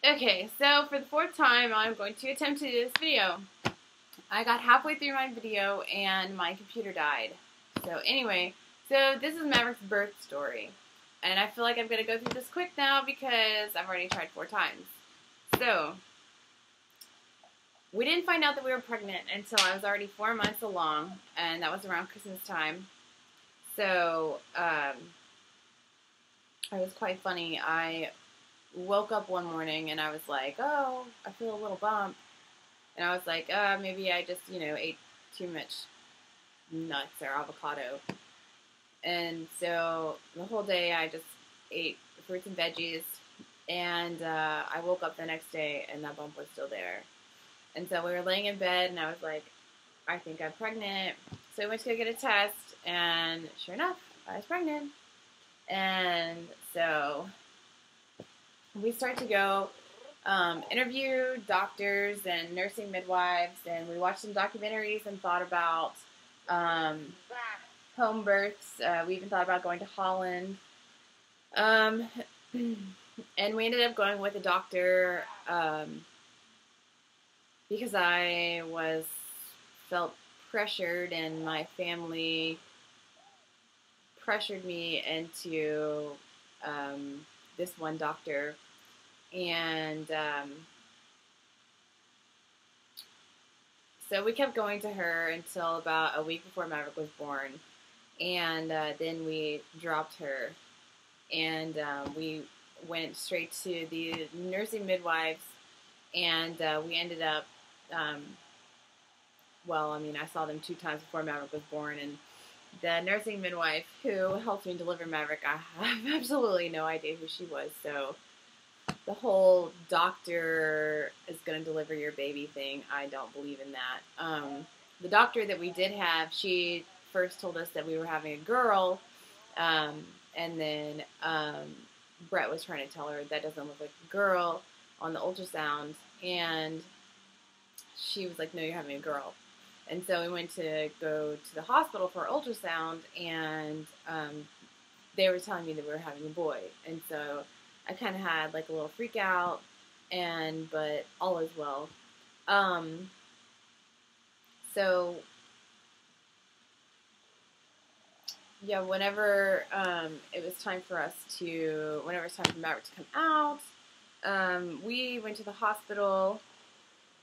Okay, so for the fourth time, I'm going to attempt to do this video. I got halfway through my video and my computer died. So anyway, so this is Maverick's birth story. And I feel like I'm going to go through this quick now because I've already tried 4 times. So, we didn't find out that we were pregnant until I was already 4 months along, and that was around Christmas time. So, it was quite funny. I woke up one morning and I was like, oh, I feel a little bump. And I was like, maybe I just, ate too much nuts or avocado. And so the whole day I just ate fruits and veggies. And I woke up the next day and that bump was still there. And so we were laying in bed and I was like, I think I'm pregnant. So I went to go get a test and sure enough, I was pregnant. And so we started to go interview doctors and nursing midwives, and we watched some documentaries and thought about home births. We even thought about going to Holland. And we ended up going with a doctor because I felt pressured, and my family pressured me into this one doctor. And so we kept going to her until about a week before Maverick was born. And then we dropped her. And we went straight to the nursing midwives. And we ended up, I saw them 2 times before Maverick was born. And the nursing midwife who helped me deliver Maverick, I have absolutely no idea who she was. So the whole doctor is going to deliver your baby thing, I don't believe in that. The doctor that we did have, she first told us that we were having a girl, and then Brett was trying to tell her that doesn't look like a girl on the ultrasound, and she was like, no, you're having a girl. And so we went to go to the hospital for ultrasound, and they were telling me that we were having a boy. And so I kind of had like a little freak out, but all is well. So yeah, whenever it was time for Maverick to come out, we went to the hospital,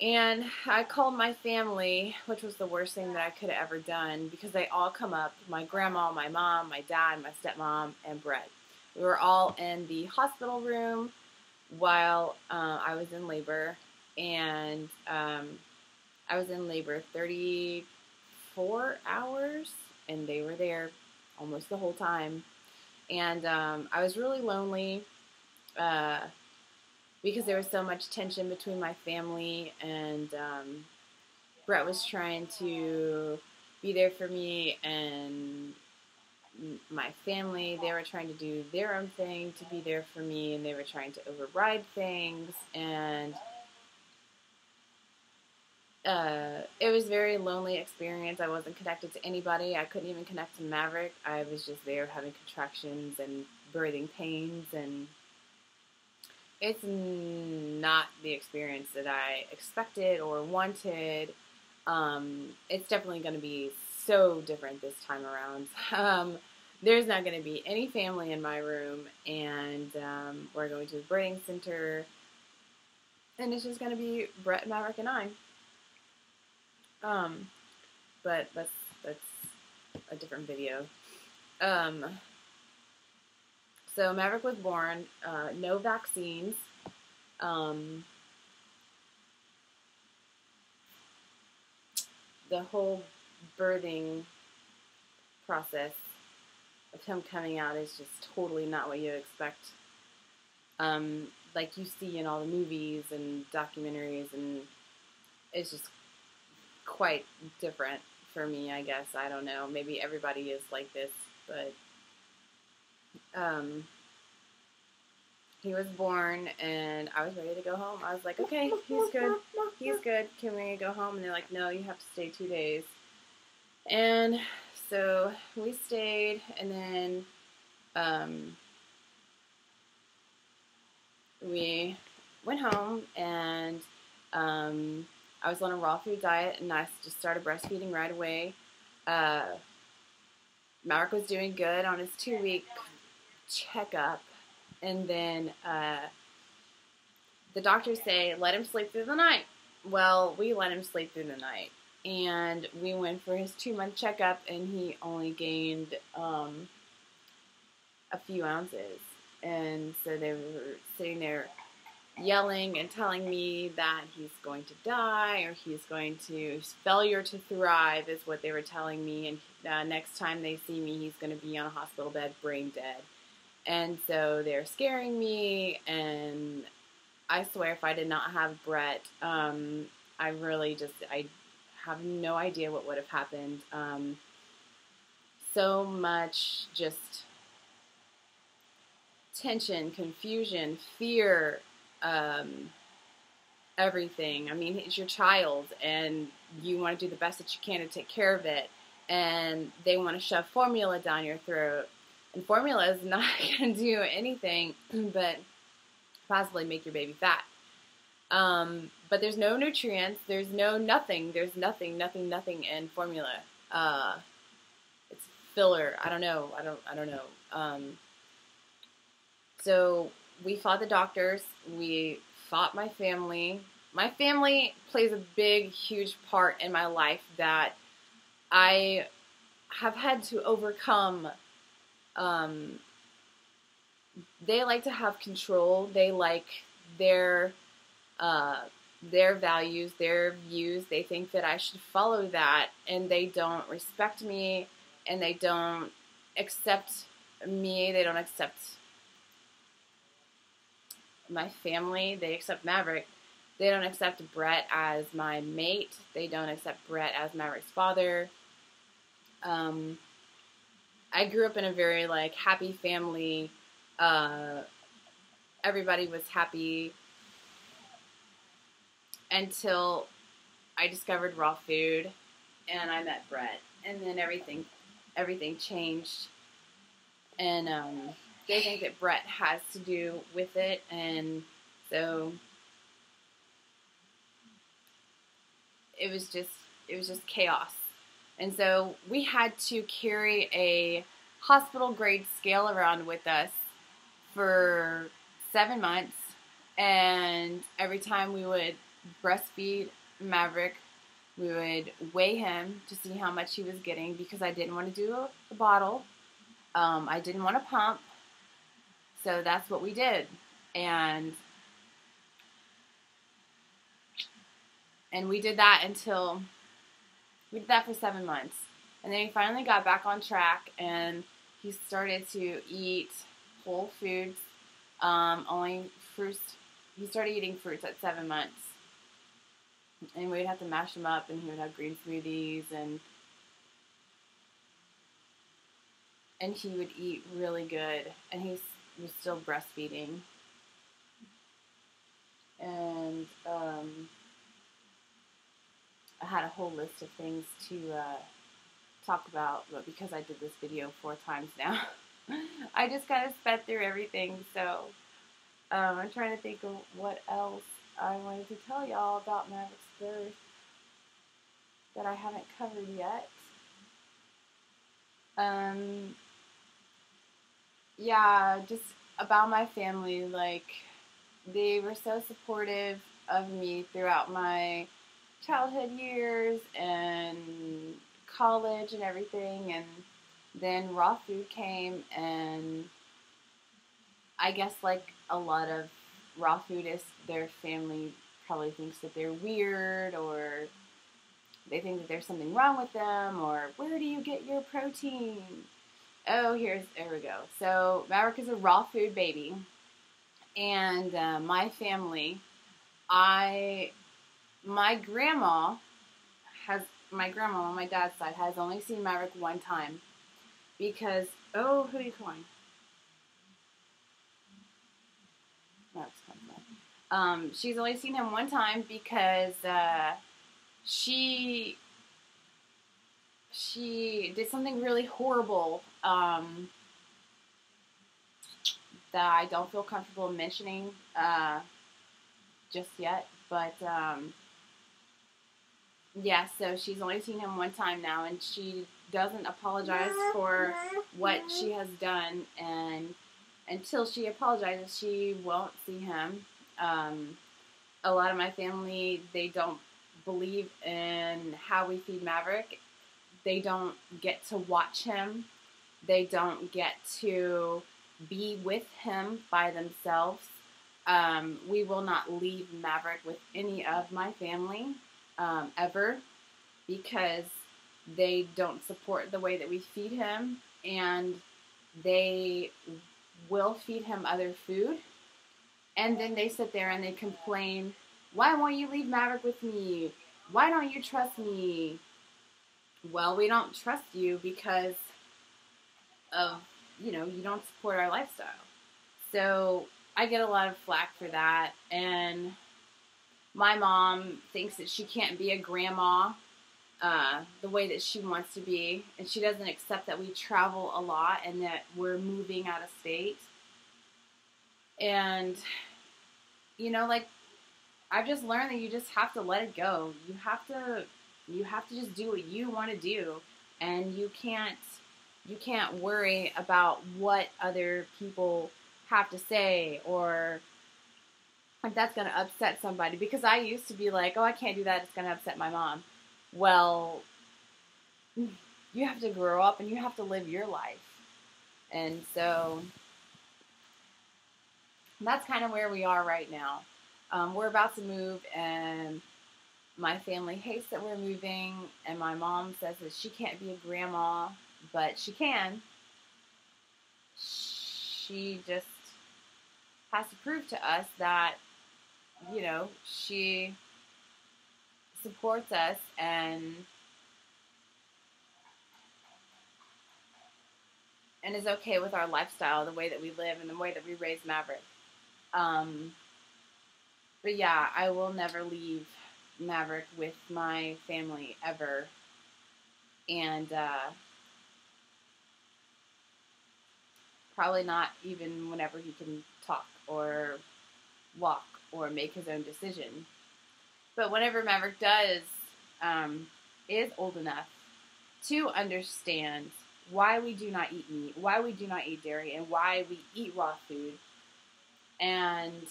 and I called my family, which was the worst thing that I could have ever done, because they all come up: my grandma, my mom, my dad, my stepmom, and Brett. We were all in the hospital room while I was in labor, and I was in labor 34 hours, and they were there almost the whole time. And I was really lonely because there was so much tension between my family, and Brett was trying to be there for me, and my family, they were trying to do their own thing to be there for me, and they were trying to override things, and it was a very lonely experience. I wasn't connected to anybody. I couldn't even connect to Maverick. I was just there having contractions and birthing pains, and it's not the experience that I expected or wanted. It's definitely going to be so different this time around. There's not going to be any family in my room, and we're going to the birthing center, and it's just going to be Brett, Maverick, and I. But that's a different video. So Maverick was born, no vaccines. The whole birthing process of him coming out is just totally not what you expect. Like you see in all the movies and documentaries, and it's just quite different for me, I guess. I don't know. Maybe everybody is like this, but he was born, and I was ready to go home. I was like, okay, he's good. He's good. Can we go home? And they're like, no, you have to stay 2 days. And so we stayed, and then we went home, and I was on a raw food diet, and I just started breastfeeding right away. Maverick was doing good on his 2-week checkup, and then the doctors say, let him sleep through the night. Well, we let him sleep through the night, and we went for his 2-month checkup, and he only gained a few ounces. And so they were sitting there yelling and telling me that he's going to die, or he's going to, failure to thrive is what they were telling me, and next time they see me, he's going to be on a hospital bed, brain dead. And so they're scaring me, and I swear if I did not have Brett, I have no idea what would have happened. So much just tension, confusion, fear, everything. I mean, it's your child, and you want to do the best that you can to take care of it, and they want to shove formula down your throat, and formula is not going to do anything but possibly make your baby fat. But there's no nutrients, there's nothing in formula. It's filler. I don't know. So we fought the doctors. We fought my family. My family plays a big, huge part in my life that I have had to overcome. They like to have control. They like their values, their views. They think that I should follow that, and they don't respect me, and they don't accept me. They don't accept my family. They accept Maverick. They don't accept Brett as my mate. They don't accept Brett as Maverick's father. I grew up in a very happy family. Everybody was happy until I discovered raw food and I met Brett, and then everything changed. And they think that Brett has to do with it, and so it was just chaos. And so we had to carry a hospital grade scale around with us for 7 months, and every time we would breastfeed Maverick, we would weigh him to see how much he was getting, because I didn't want to do a bottle. I didn't want to pump. So that's what we did. And we did that for 7 months. And then he finally got back on track, and he started to eat whole foods, only fruits. He started eating fruits at 7 months. And we'd have to mash them up, and he would have green smoothies, and he would eat really good, and he was still breastfeeding. And I had a whole list of things to talk about, but because I did this video 4 times now, I just kind of sped through everything. So I'm trying to think of what else I wanted to tell y'all about Maverick's birth that I haven't covered yet. Yeah, just about my family. They were so supportive of me throughout my childhood years and college and everything, and then raw food came, and I guess a lot of raw foodists, their family probably thinks that they're weird, or they think that there's something wrong with them, or where do you get your protein? Oh, there we go. So Maverick is a raw food baby, and my family, my grandma on my dad's side has only seen Maverick one time, because, who are you calling? She's only seen him one time because she did something really horrible that I don't feel comfortable mentioning. just yet. But yeah, so she's only seen him one time now, and she doesn't apologize for what she has done, and until she apologizes, she won't see him. A lot of my family, they don't believe in how we feed Maverick. They don't get to watch him. They don't get to be with him by themselves. We will not leave Maverick with any of my family ever, because they don't support the way that we feed him, and they will feed him other food, and then they sit there and they complain, why won't you leave Maverick with me? Why don't you trust me? Well, we don't trust you because of, you don't support our lifestyle. So I get a lot of flack for that, and my mom thinks that she can't be a grandma the way that she wants to be, and she doesn't accept that we travel a lot and that we're moving out of state. And, like, I've just learned that you just have to let it go. You have to just do what you want to do, and you can't worry about what other people have to say, or if that's going to upset somebody. Because I used to be like, oh, I can't do that, it's going to upset my mom. Well, you have to grow up and you have to live your life. And so that's kind of where we are right now. We're about to move, and my family hates that we're moving, and my mom says that she can't be a grandma, but she can. She just has to prove to us that, she supports us and is okay with our lifestyle, the way that we live, and the way that we raise Maverick. But yeah, I will never leave Maverick with my family ever. And probably not even whenever he can talk or walk or make his own decision. But whenever Maverick is old enough to understand why we do not eat meat, why we do not eat dairy, and why we eat raw food, and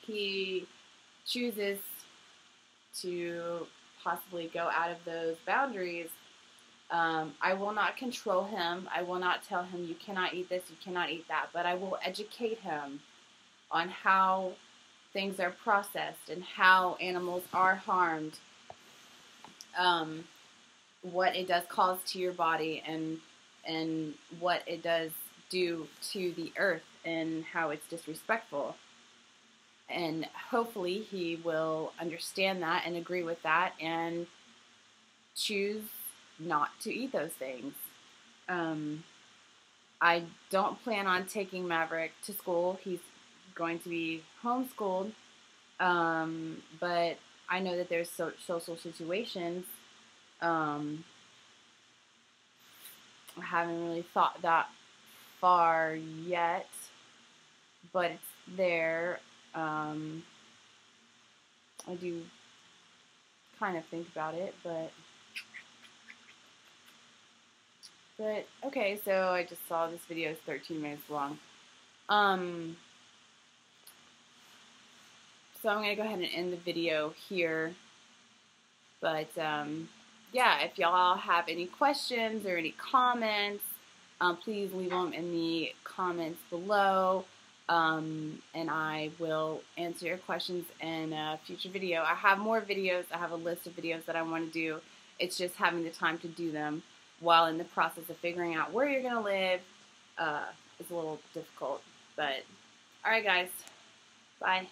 he chooses to possibly go out of those boundaries, I will not control him. I will not tell him, you cannot eat this, you cannot eat that, but I will educate him on how things are processed and how animals are harmed, what it does cause to your body, and what it does do to the earth, and how it's disrespectful. And hopefully he will understand that and agree with that and choose not to eat those things. I don't plan on taking Maverick to school. He's going to be homeschooled, but I know that there's social situations. I haven't really thought that far yet, but it's there. I do kind of think about it, but okay, so I just saw this video is 13 minutes long. So I'm going to go ahead and end the video here. But, yeah, if y'all have any questions or any comments, please leave them in the comments below. And I will answer your questions in a future video. I have more videos. I have a list of videos that I want to do. It's just having the time to do them while in the process of figuring out where you're going to live is a little difficult. But, alright guys, bye.